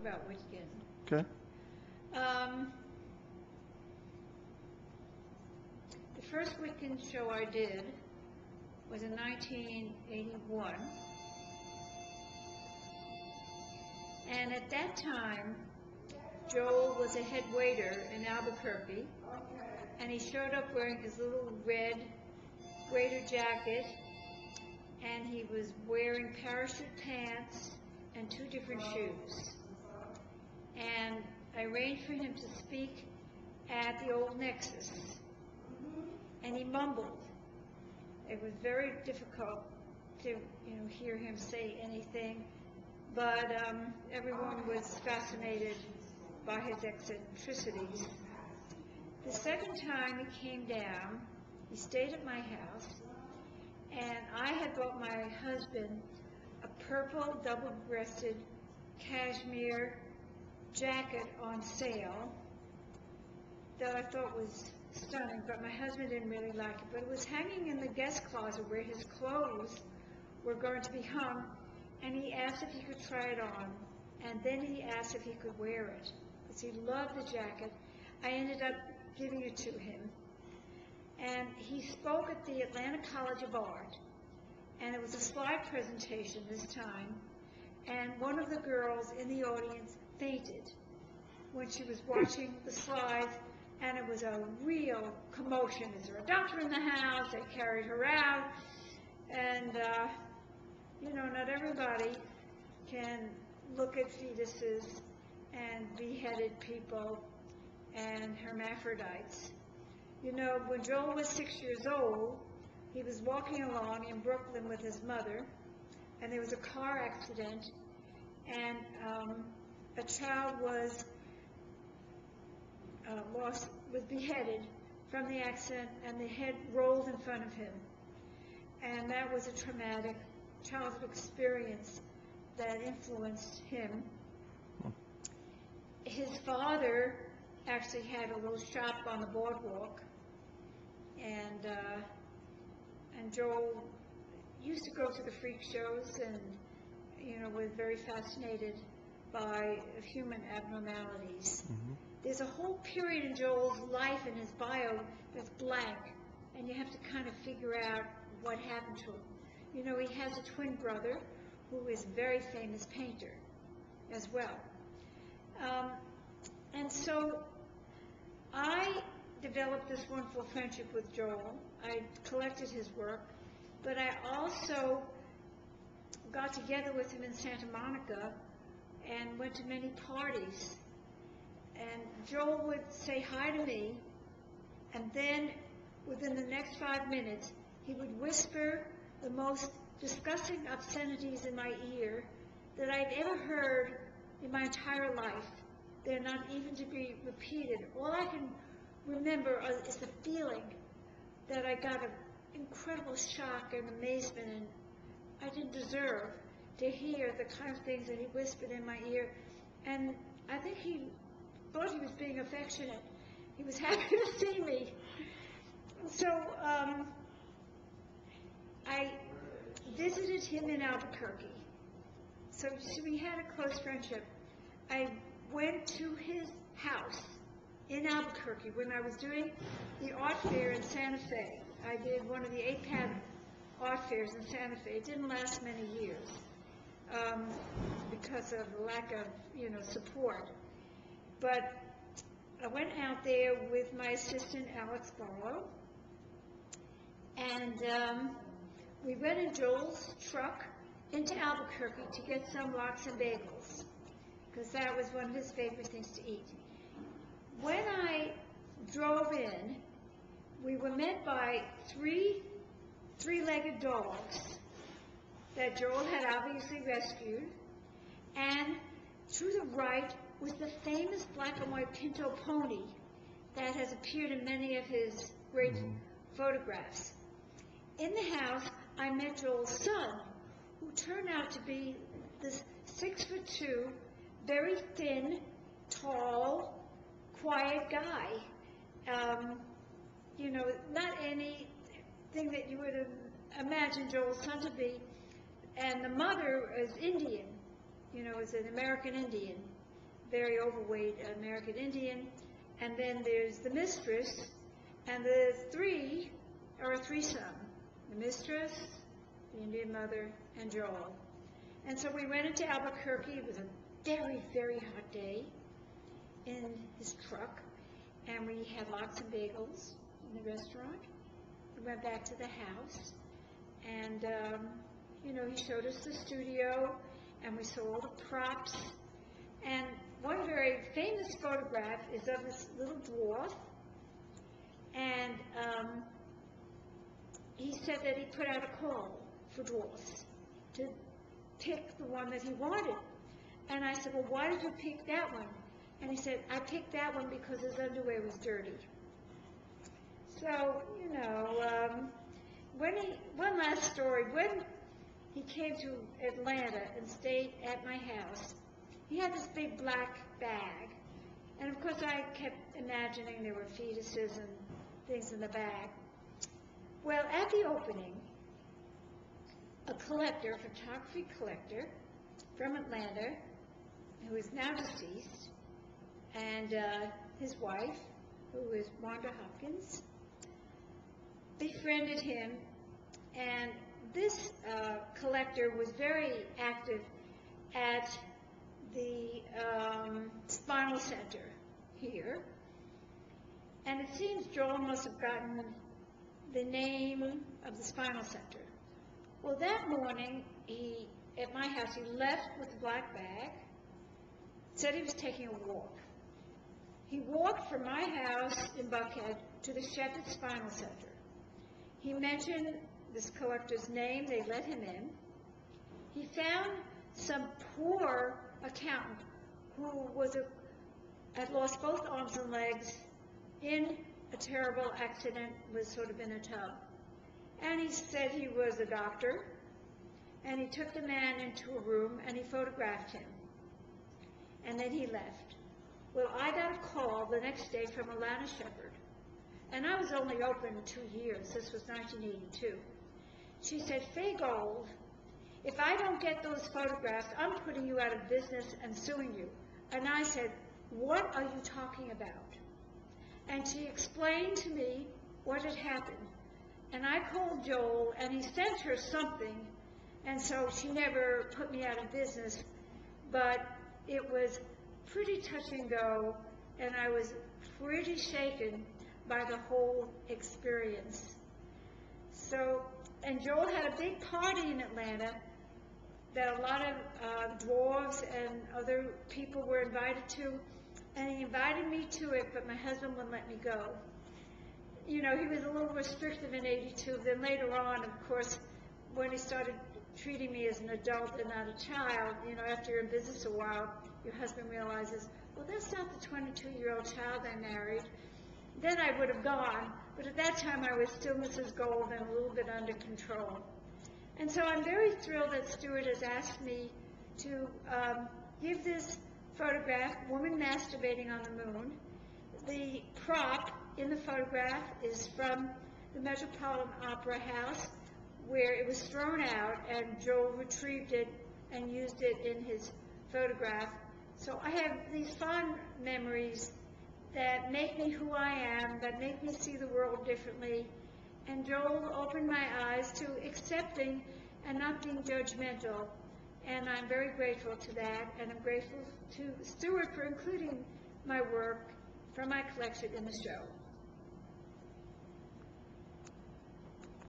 about Witkin. Okay. The first Witkin show I did was in 1981. And at that time, Joel was a head waiter in Albuquerque. And he showed up wearing his little red waiter jacket. And he was wearing parachute pants and 2 different shoes. And I arranged for him to speak at the old Nexus. And he mumbled. It was very difficult to, hear him say anything, but everyone was fascinated by his eccentricities. The second time he came down, he stayed at my house, and I had bought my husband a purple double-breasted cashmere jacket on sale that I thought was stunning, but my husband didn't really like it. But it was hanging in the guest closet where his clothes were going to be hung, and he asked if he could try it on, and then he asked if he could wear it, because he loved the jacket. I ended up giving it to him, and he spoke at the Atlanta College of Art, and it was a slide presentation this time, and one of the girls in the audience fainted when she was watching the slides, and it was a real commotion. Is there a doctor in the house? They carried her out, and not everybody can look at fetuses and beheaded people and hermaphrodites. When Joel was 6 years old, he was walking along in Brooklyn with his mother, and there was a car accident, and a child was beheaded from the accident, and the head rolled in front of him. And that was a traumatic childhood experience that influenced him. His father actually had a little shop on the boardwalk, and Joel used to go to the freak shows and, was very fascinated by human abnormalities. Mm-hmm. There's a whole period in Joel's life in his bio that's blank, and you have to kind of figure out what happened to him. He has a twin brother who is a very famous painter as well. And so I developed this wonderful friendship with Joel. I collected his work, but I also got together with him in Santa Monica and went to many parties. And Joel would say hi to me, and then within the next 5 minutes, he would whisper the most disgusting obscenities in my ear that I've ever heard in my entire life. They're not even to be repeated. All I can remember is the feeling that I got an incredible shock and amazement, and I didn't deserve to hear the kind of things that he whispered in my ear. And I think he thought he was being affectionate. He was happy to see me. So I visited him in Albuquerque. So we had a close friendship. I went to his house in Albuquerque when I was doing the art fair in Santa Fe. I did one of the APAD art fairs in Santa Fe. It didn't last many years because of lack of, support. But I went out there with my assistant, Alex Barlow, and we went in Joel's truck into Albuquerque to get some lox and bagels, because that was one of his favorite things to eat. When I drove in, we were met by three-legged dogs that Joel had obviously rescued, and to the right was the famous black and white Pinto pony that has appeared in many of his great photographs. In the house, I met Joel's son, who turned out to be this 6'2", very thin, tall, quiet guy. Not anything that you would imagine Joel's son to be. And the mother is Indian, is an American Indian. very overweight American Indian, and then there's the mistress, and the three are a threesome: the mistress, the Indian mother, and Joel. And so we went into Albuquerque. It was a very, very hot day in his truck, and we had lots of bagels in the restaurant. We went back to the house, and he showed us the studio, and we saw all the props. And one very famous photograph is of this little dwarf, and he said that he put out a call for dwarfs to pick the one that he wanted. And I said, well, why did you pick that one? And he said, I picked that one because his underwear was dirty. So, one last story. When he came to Atlanta and stayed at my house, he had this big black bag. And of course I kept imagining there were fetuses and things in the bag. Well, at the opening, a photography collector from Atlanta, who is now deceased, and his wife, who is Wanda Hopkins, befriended him. And this collector was very active at the spinal center here. And it seems Joel must have gotten the name of the spinal center. Well, that morning, at my house, he left with the black bag, said he was taking a walk. He walked from my house in Buckhead to the Shepherd Spinal Center. He mentioned this collector's name. They let him in. He found some poor accountant who had lost both arms and legs in a terrible accident, was sort of in a tub. And he said he was a doctor, and he took the man into a room and he photographed him. And then he left. Well, I got a call the next day from Alana Shepherd, and I was only open 2 years. This was 1982. She said, Fay Gold, if I don't get those photographs, I'm putting you out of business and suing you. And I said, what are you talking about? And she explained to me what had happened. And I called Joel, and he sent her something, and so she never put me out of business. But it was pretty touch and go, and I was pretty shaken by the whole experience. So, and Joel had a big party in Atlanta that a lot of dwarves and other people were invited to, and he invited me to it, but my husband wouldn't let me go. He was a little restrictive in '82. Then later on, of course, when he started treating me as an adult and not a child, after you're in business a while, your husband realizes, well, that's not the 22-year-old child I married. Then I would have gone, but at that time I was still Mrs. Gold and a little bit under control. And so I'm very thrilled that Stuart has asked me to give this photograph, Woman Masturbating on the Moon. The prop in the photograph is from the Metropolitan Opera House, where it was thrown out, and Joel retrieved it and used it in his photograph. So I have these fond memories that make me who I am, that make me see the world differently. And Joel opened my eyes to accepting and not being judgmental. And I'm very grateful to that, and I'm grateful to Stuart for including my work from my collection in the show.